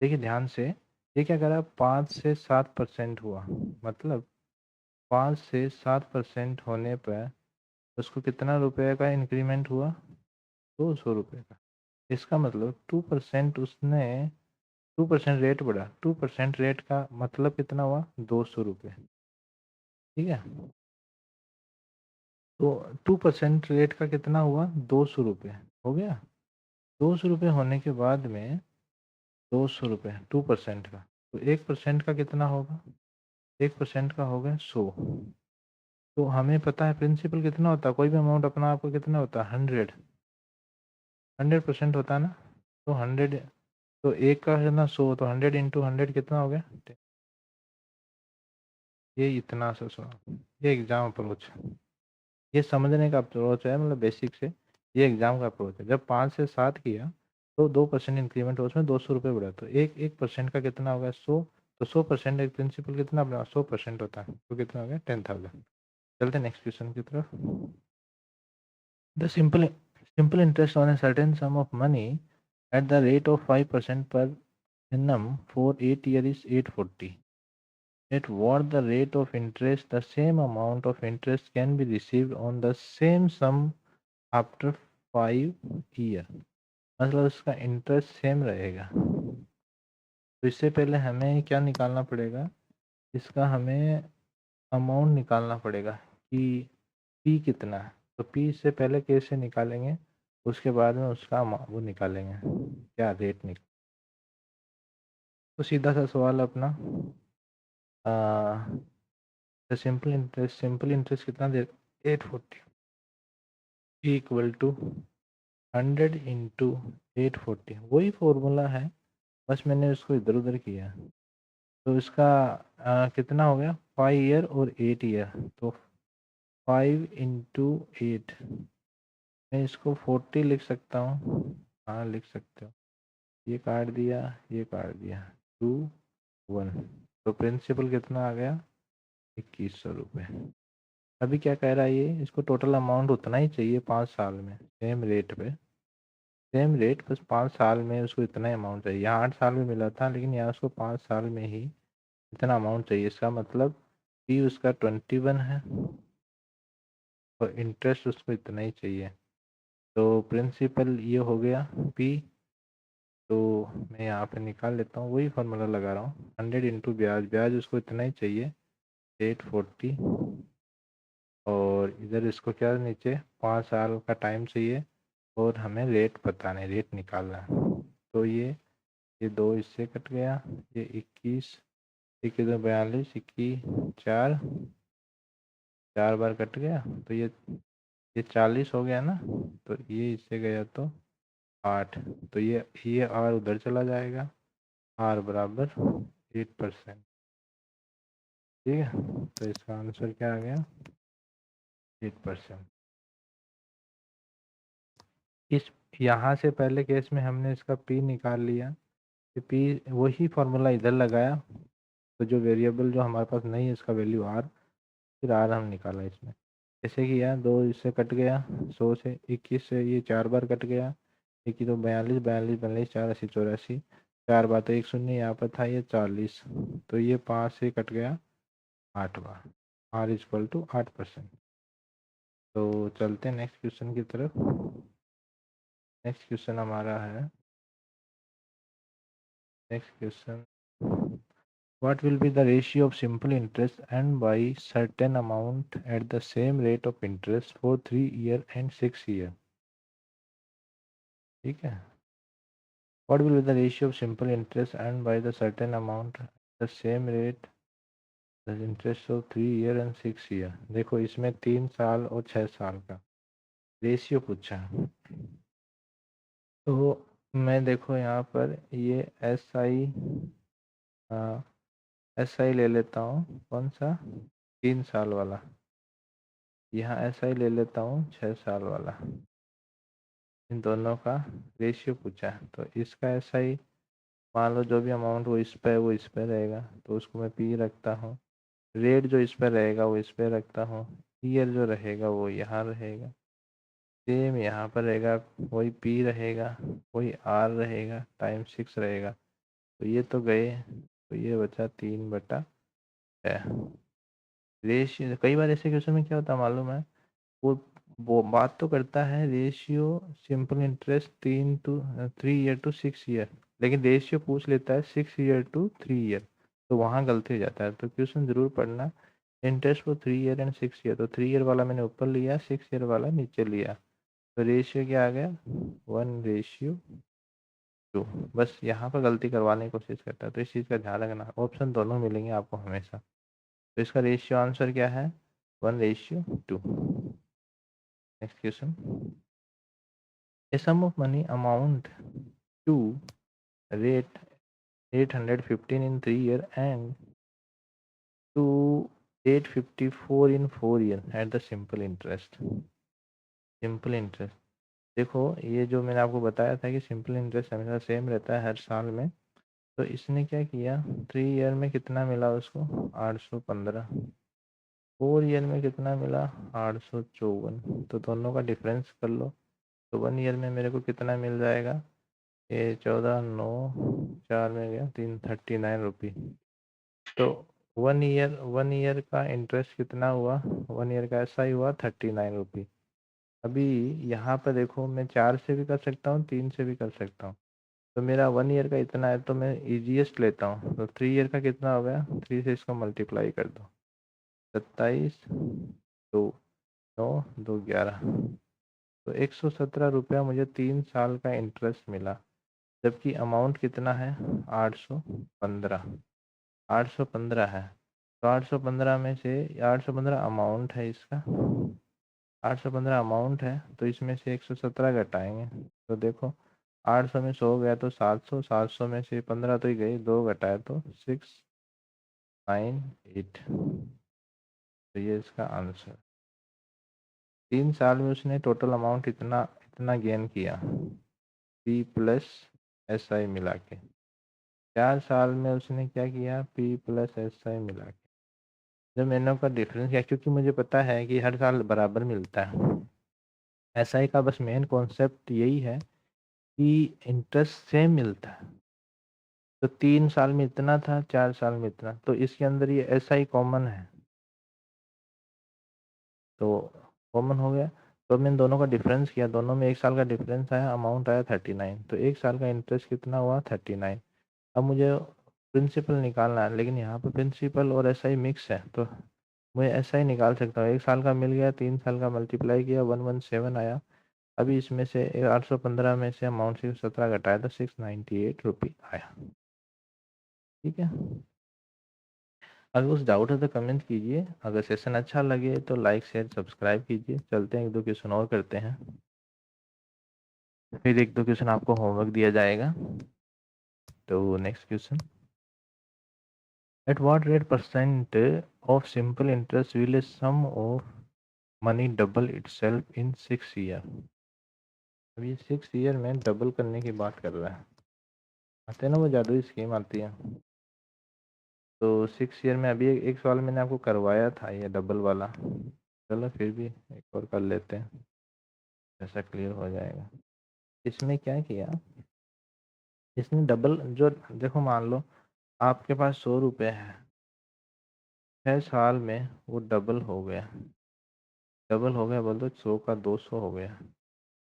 देखिए ध्यान से, ये क्या करा, 5 से 7% हुआ, मतलब 5 से 7% होने पर उसको कितना रुपए का इंक्रीमेंट हुआ, 200 रुपये का। इसका मतलब 2% उसने 2% रेट बढ़ा, 2% रेट का मतलब कितना हुआ 200 रुपये, ठीक है। तो 2% रेट का कितना हुआ 200 रुपये हो गया। 200 रुपये होने के बाद में 200 रुपये 2% का, तो 1% का कितना होगा, 1% का हो गया 100। तो हमें पता है प्रिंसिपल कितना होता है, कोई भी अमाउंट अपना आपको कितना होता है 100% होता है ना। तो 100 तो एक का है ना 100, तो 100 इंटू 100 कितना हो गया? ये इतना सा 100। ये एग्जाम अप्रोच है, ये समझने का अप्रोच है, मतलब बेसिक से ये एग्जाम का अप्रोच है। जब 5 से 7 किया तो 2% इंक्रीमेंट हो, उसमें 200 रुपये बढ़ा, तो एक परसेंट का कितना होगा? 100। तो 100% एक प्रिंसिपल कितना अपना 100% होता है, तो कितना हो गया? 10,000। चलते हैं नेक्स्ट क्वेश्चन की तरफ। The simple interest on a certain some of money at the rate of 5% पर annum for 8 years is 840. At what the rate of interest, the same amount of interest can be received on the same sum after 5 year। मतलब उसका interest same रहेगा। तो इससे पहले हमें क्या निकालना पड़ेगा? इसका हमें अमाउंट निकालना पड़ेगा कि पी कितना है। तो पी से पहले कैसे निकालेंगे, उसके बाद में उसका वो निकालेंगे, क्या रेट निकाल। तो सीधा सा सवाल अपना, सिंपल इंटरेस्ट कितना दे? 840 इक्वल टू 100 इंटू 840, वही फॉर्मूला है, बस मैंने उसको इधर उधर किया। तो इसका कितना हो गया? 5 ईयर और 8 ईयर, तो 5 इंटू 8, मैं इसको 40 लिख सकता हूँ। हाँ लिख सकते हो। ये काट दिया, ये काट दिया, 2 1। तो प्रिंसिपल कितना आ गया? 2100 रुपये। अभी क्या कह रहा है ये? इसको टोटल अमाउंट उतना ही चाहिए 5 साल में, सेम रेट पे, सेम रेट, बस 5 साल में उसको इतना ही अमाउंट चाहिए। यहाँ 8 साल में मिला था, लेकिन यहाँ उसको 5 साल में ही इतना अमाउंट चाहिए। इसका मतलब फी उसका 21 है और इंटरेस्ट उसको इतना ही चाहिए। तो प्रिंसिपल ये हो गया पी। तो मैं यहाँ पे निकाल लेता हूँ, वही फार्मूला लगा रहा हूँ, 100 इंटू ब्याज, ब्याज उसको इतना ही चाहिए 840, और इधर इसको क्या नीचे 5 साल का टाइम चाहिए, और हमें रेट पता नहीं, रेट निकालना है। तो ये 2 इससे कट गया, ये 21, 21 में 42, 21 4, 4 बार कट गया, तो ये 40 हो गया ना। तो ये इससे गया तो 8, तो ये आर उधर चला जाएगा, आर बराबर 8%। ठीक है, तो इसका आंसर क्या आ गया? 8%। इस यहाँ से पहले केस में हमने इसका पी निकाल लिया, तो पी वही फार्मूला इधर लगाया, तो जो वेरिएबल जो हमारे पास नहीं है इसका वैल्यू आर, फिर आर हम निकाला इसमें। ऐसे किया, 2 इससे कट गया, 100 से 21 से ये 4 बार कट गया, 21 तो 42, 42 42 4 80 84, 4 बार, तो 1 शून्य यहाँ पर था, ये 40, तो ये 5 से कट गया 8 बार, आर इक्वल टू 8%। तो चलते हैं नेक्स्ट क्वेश्चन की तरफ। नेक्स्ट क्वेश्चन हमारा है, next question, what will be the ratio of simple interest and by certain amount at the same rate of interest for 3 year and 6 year? ठीक है, what will be the ratio of simple interest and by the certain amount at the same rate the interest of 3 year and 6 year? देखो इसमें 3 साल और 6 साल का ratio पूछा है। तो मैं देखो यहाँ पर ये एस आई ले लेता हूँ, कौन सा? 3 साल वाला। यहाँ एस आई ले लेता हूँ 6 साल वाला। इन दोनों का रेशियो पूछा है, तो इसका एसआई मान लो जो भी अमाउंट वो इस पे वो इस पे रहेगा, तो उसको मैं पी रखता हूँ। रेट जो इस पे रहेगा वो इस पे रखता हूँ। ईयर जो रहेगा वो यहाँ रहेगा, सेम यहाँ पर रहेगा, वही पी रहेगा, वही आर रहेगा, टाइम 6 रहेगा। तो ये तो गए, तो ये बचा 3/6। रेशियो कई बार ऐसे क्वेश्चन में क्या होता है मालूम है, वो बात तो करता है ratio simple interest 3 year to 6 year, लेकिन रेशियो पूछ लेता है 6 ईयर टू 3 ईयर, तो वहाँ गलती हो जाता है। तो क्वेश्चन जरूर पढ़ना, interest for 3 year and 6 year, तो 3 ईयर वाला मैंने ऊपर लिया, 6 ईयर वाला नीचे लिया, तो रेशियो क्या आ गया? 1:2। बस यहाँ पर गलती करवाने की कोशिश करता है, तो इस चीज़ का ध्यान रखना, ऑप्शन दोनों मिलेंगे आपको हमेशा। तो इसका रेशियो आंसर क्या है? 1:2। Next question, a sum of money amount to rate 815 in 3 year and to 854 in 4 year at the simple interest। Simple interest देखो, ये जो मैंने आपको बताया था कि सिंपल इंटरेस्ट हमेशा सेम रहता है हर साल में, तो इसने क्या किया, 3 ईयर में कितना मिला उसको 815, 4 ईयर में कितना मिला 854, तो दोनों का डिफरेंस कर लो। तो 1 ईयर में मेरे को कितना मिल जाएगा, ये 14 9 4 में गया 339 रुपी। तो 1 ईयर का इंटरेस्ट कितना हुआ, 1 ईयर का ऐसा ही हुआ 39 रुपी। अभी यहाँ पर देखो, मैं 4 से भी कर सकता हूँ, 3 से भी कर सकता हूँ। तो मेरा 1 ईयर का इतना है, तो मैं इजीएस्ट लेता हूँ। तो 3 ईयर का कितना हो गया, 3 से इसको मल्टीप्लाई कर दो, 27 2 9 2 11, तो 117 रुपया मुझे 3 साल का इंटरेस्ट मिला। जबकि अमाउंट कितना है 815, 815 है। तो 815 में से 815 अमाउंट है इसका, 815 अमाउंट है, तो इसमें से 117 घटाएंगे। तो देखो 800 में 100 गया तो 700, 700 में से 15 तो ही गई, 2 घटाए तो 698। तो ये इसका आंसर। 3 साल में उसने टोटल अमाउंट इतना इतना गेन किया, पी प्लस एस आई मिला के। 4 साल में उसने क्या किया, पी प्लस एस आई मिला के। जब मैंने का डिफरेंस किया, क्योंकि मुझे पता है कि हर साल बराबर मिलता है, एस आई का बस मेन कॉन्सेप्ट यही है कि इंटरेस्ट सेम मिलता है। तो 3 साल में इतना था, 4 साल में इतना, तो इसके अंदर ये एस आई कॉमन है, तो कॉमन हो गया। तो मैंने दोनों का डिफरेंस किया, दोनों में 1 साल का डिफरेंस आया, अमाउंट आया 39। तो 1 साल का इंटरेस्ट कितना हुआ 39। अब मुझे प्रिंसिपल निकालना है, लेकिन यहाँ पे प्रिंसिपल और एस आई मिक्स है, तो मैं ऐसा ही निकाल सकता हूँ। 1 साल का मिल गया, 3 साल का मल्टीप्लाई किया, 117 आया। अभी इसमें से 815 में से अमाउंट 617 घटाया तो 698 रुपी आया। ठीक है, अगर कुछ डाउट है तो कमेंट कीजिए। अगर सेशन अच्छा लगे तो लाइक शेयर सब्सक्राइब कीजिए। चलते हैं, 1-2 क्वेश्चन और करते हैं, फिर 1-2 क्वेश्चन आपको होमवर्क दिया जाएगा। तो next question, at what rate percent of simple interest will a sum of money double itself in 6 year. अब ये 6 ईयर में डबल करने की बात कर रहा है, आते हैं ना वो जादुई स्कीम आती है। तो 6 ईयर में अभी एक सवाल मैंने आपको करवाया था ये डबल वाला, चलो फिर भी एक और कर लेते हैं, ऐसा क्लियर हो जाएगा। इसमें क्या किया, इसने डबल जो, देखो मान लो आपके पास 100 रुपये है, 6 साल में वो डबल हो गया, डबल हो गया बोल दो, 100 का 200 हो गया।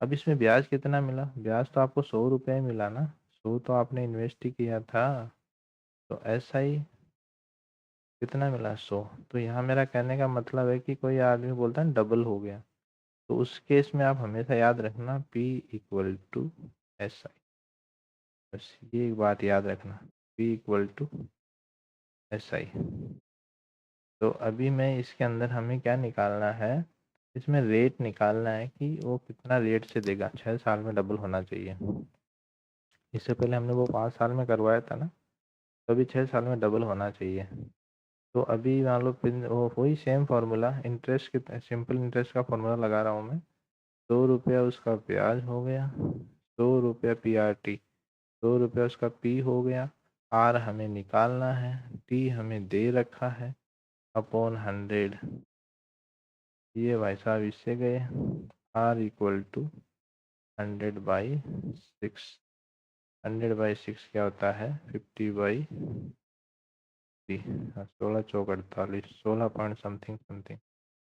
अब इसमें ब्याज कितना मिला, ब्याज तो आपको 100 रुपये मिला ना, 100 तो आपने इन्वेस्ट ही किया था, तो ऐसा ही कितना मिला 100। तो यहाँ मेरा कहने का मतलब है कि कोई आदमी बोलता है डबल हो गया, तो उस केस में आप हमेशा याद रखना P equal to S I, बस ये एक बात याद रखना, P equal to S I. तो अभी मैं इसके अंदर हमें क्या निकालना है, इसमें रेट निकालना है कि वो कितना रेट से देगा, 6 साल में डबल होना चाहिए। इससे पहले हमने वो 5 साल में करवाया था ना, तो अभी 6 साल में डबल होना चाहिए। तो अभी मान लो वो वही सेम फार्मूला, इंटरेस्ट कितना, सिंपल इंटरेस्ट का फार्मूला लगा रहा हूँ मैं। 100 रुपया उसका ब्याज हो गया, 100 रुपया PRT, 100 रुपया उसका P हो गया, R हमें निकालना है, T हमें दे रखा है, अपॉन 100। ये भाई साहब इससे गए, R इक्वल टू 100/6। 100/6 क्या होता है 50/3, 16 चौक 48, 16 पॉइंट समथिंग समथिंग,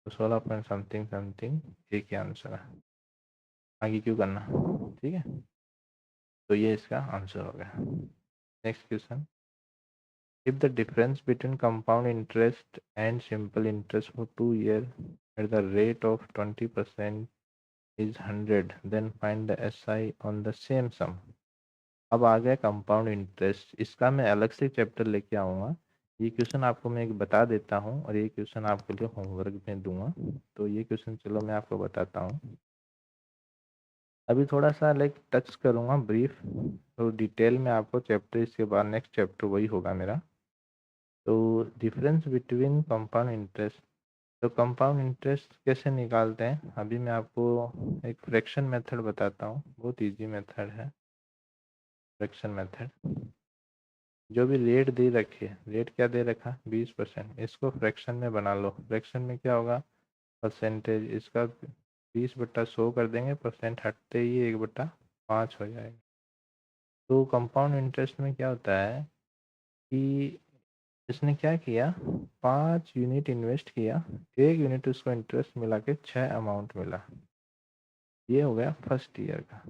तो 16 पॉइंट समथिंग समथिंग एक ही आंसर है, आगे क्यों करना। ठीक है, तो ये इसका आंसर हो गया। Next question, if the difference between compound interest and simple interest for 2 years at the rate of 20% is 100, then find the SI on the same sum। अब आ गया कंपाउंड इंटरेस्ट, इसका मैं अलग से चैप्टर लेके आऊँगा। ये क्वेश्चन आपको मैं एक बता देता हूँ और ये क्वेश्चन आपके लिए होमवर्क में दूंगा। तो ये क्वेश्चन चलो मैं आपको बताता हूँ। अभी थोड़ा सा लाइक टच करूँगा ब्रीफ, तो डिटेल में आपको चैप्टर इसके बाद नेक्स्ट चैप्टर वही होगा मेरा। तो डिफरेंस बिटवीन कंपाउंड इंटरेस्ट, तो कंपाउंड इंटरेस्ट कैसे निकालते हैं, अभी मैं आपको एक फ्रैक्शन मेथड बताता हूँ, बहुत इजी मेथड है फ्रैक्शन मेथड। जो भी रेट दे रखी है, रेट क्या दे रखा 20%, इसको फ्रैक्शन में बना लो। फ्रैक्शन में क्या होगा, परसेंटेज, इसका 20/100 कर देंगे, परसेंट हटते ही 1/5 हो जाएगा। तो कंपाउंड इंटरेस्ट में क्या होता है कि इसने क्या किया, 5 यूनिट इन्वेस्ट किया, 1 यूनिट उसको इंटरेस्ट मिला के 6 अमाउंट मिला। ये हो गया फर्स्ट ईयर का।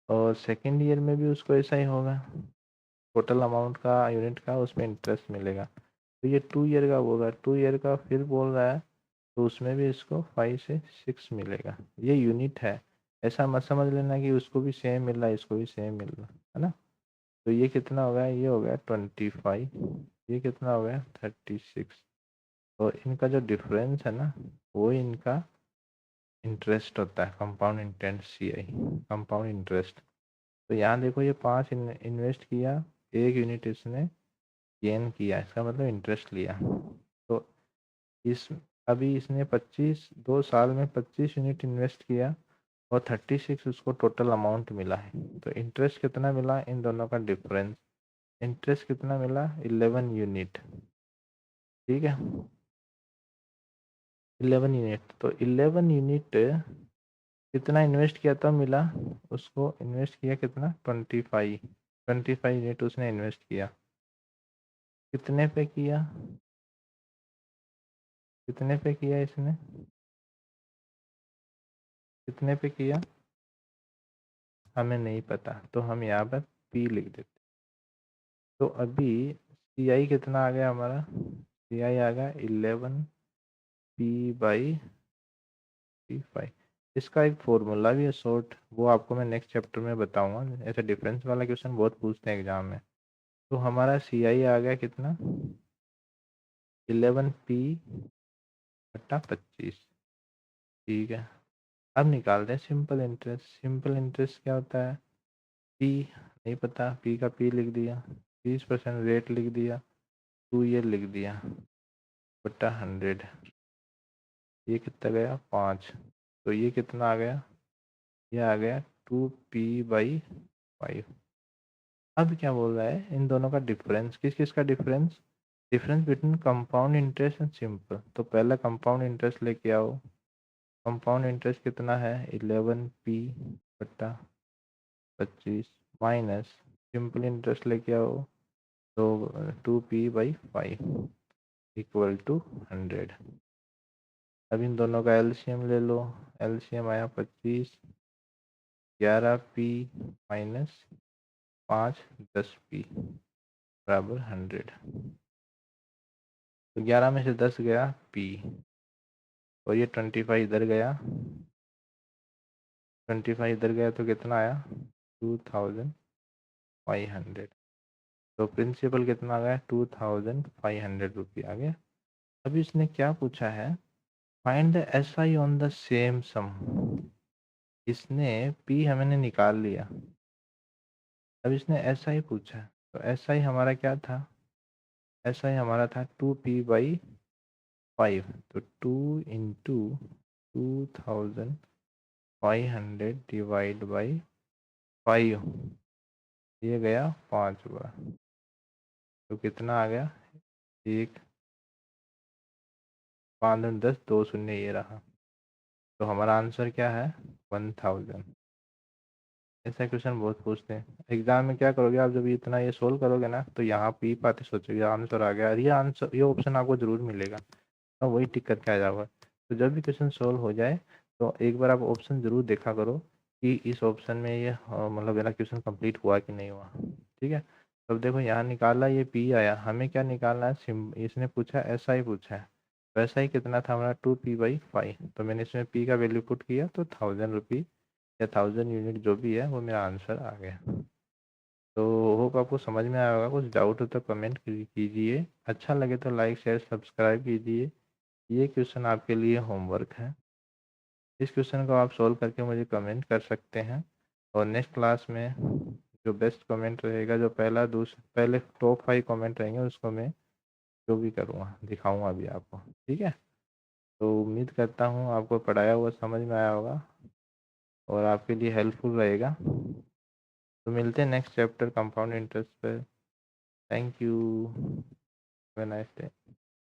और सेकेंड ईयर में भी उसको ऐसा ही होगा, टोटल अमाउंट का यूनिट का उसमें इंटरेस्ट मिलेगा। तो ये 2 ईयर का होगा, 2 ईयर का फिर बोल रहा है, तो उसमें भी इसको 5 से 6 मिलेगा। ये यूनिट है, ऐसा मत समझ लेना कि उसको भी सेम मिल रहा है इसको भी सेम मिल रहा है ना। तो ये कितना हो गया, ये हो गया 25, ये कितना हो गया 36। और इनका जो डिफरेंस है ना, वो इनका इंटरेस्ट होता है, compound interest, CI compound interest. तो यहाँ देखो ये 5 इन्वेस्ट किया, 1 यूनिट इसने गेन किया, इसका मतलब इंटरेस्ट लिया। तो इस अभी इसने 2 साल में 25 यूनिट इन्वेस्ट किया और 36 उसको टोटल अमाउंट मिला है। तो इंटरेस्ट कितना मिला, इन दोनों का डिफरेंस, इंटरेस्ट कितना मिला 11 यूनिट, ठीक है 11 यूनिट। तो 11 यूनिट कितना इन्वेस्ट किया तब मिला, उसको इन्वेस्ट किया कितना 25 यूनिट उसने इन्वेस्ट किया। कितने पे किया, कितने पे किया इसने, कितने पे किया हमें नहीं पता, तो हम यहाँ पर P लिख देते। तो अभी CI कितना आ गया हमारा, CI आ गया 11P/5। इसका एक फॉर्मूला भी है शॉर्ट, वो आपको मैं नेक्स्ट चैप्टर में बताऊंगा। ऐसे डिफरेंस वाला क्वेश्चन बहुत पूछते हैं एग्जाम में। तो हमारा CI आ गया कितना 11P/25, ठीक है। अब निकालते हैं सिंपल इंटरेस्ट। सिंपल इंटरेस्ट क्या होता है, P नहीं पता, P का P लिख दिया, 20% रेट लिख दिया, 2 ईयर लिख दिया, बटा 100। ये कितना गया 5। तो ये कितना आ गया, ये आ गया 2P/5। अब क्या बोल रहा है, इन दोनों का डिफरेंस, किस किस का difference, difference between compound interest and simple. तो पहले कंपाउंड इंटरेस्ट लेके आओ। कंपाउंड इंटरेस्ट कितना है 11P/25 माइनस सिंपल इंटरेस्ट लेके आओ, तो 2P/5 इक्वल टू 100। अब इन दोनों का एलसीएम ले लो, एलसीएम आया 25, 11P माइनस 5 10P बराबर 100। तो 11 में से 10 गया P, और ये 25 इधर गया, 25 इधर गया तो कितना आया 2500। तो प्रिंसिपल कितना आ गया 2500 रुपये आ गया। अभी इसने क्या पूछा है, find the SI on the same sum. इसने P हमने निकाल लिया, अब इसने SI पूछा, तो SI हमारा क्या था, SI हमारा था 2P/5। तो 2 इंटू 2500 डिवाइड बाई 5, ये गया 5 बार, तो कितना आ गया 1 5 10 2 शून्य, ये रहा। तो हमारा आंसर क्या है 1000। ऐसा क्वेश्चन बहुत पूछते हैं एग्जाम में। क्या करोगे आप, जब इतना ये सोल्व करोगे ना, तो यहाँ P पाते सोचोगे आंसर आ गया, ये आंसर, ये ऑप्शन आपको जरूर मिलेगा, और वही टिक करके आ जाओगे। तो जब भी क्वेश्चन सोल्व हो जाए, तो एक बार आप ऑप्शन जरूर देखा करो कि इस ऑप्शन में ये मतलब मेरा क्वेश्चन कंप्लीट हुआ कि नहीं हुआ, ठीक है। तब देखो यहाँ निकाला, ये P आया, हमें क्या निकालना है, इसने पूछा SI पूछा है, तो SI कितना था हमारा 2P/5। तो मैंने इसमें P का वैल्यू पुट किया, तो 1000 रुपी या 1000 यूनिट जो भी है वो मेरा आंसर आ गया। तो होप आपको समझ में आया होगा। कुछ डाउट हो तो कमेंट कीजिए, अच्छा लगे तो लाइक शेयर सब्सक्राइब कीजिए। ये क्वेश्चन आपके लिए होमवर्क है। इस क्वेश्चन को आप सॉल्व करके मुझे कमेंट कर सकते हैं, और नेक्स्ट क्लास में जो बेस्ट कमेंट रहेगा, जो पहले टॉप 5 कमेंट रहेंगे, उसको मैं जो भी करूँगा दिखाऊँगा अभी आपको। ठीक है, तो उम्मीद करता हूँ आपको पढ़ाया हुआ समझ में आया होगा और आपके लिए हेल्पफुल रहेगा। तो मिलते हैं नेक्स्ट चैप्टर कंपाउंड इंटरेस्ट पे। Thank you, have a nice day.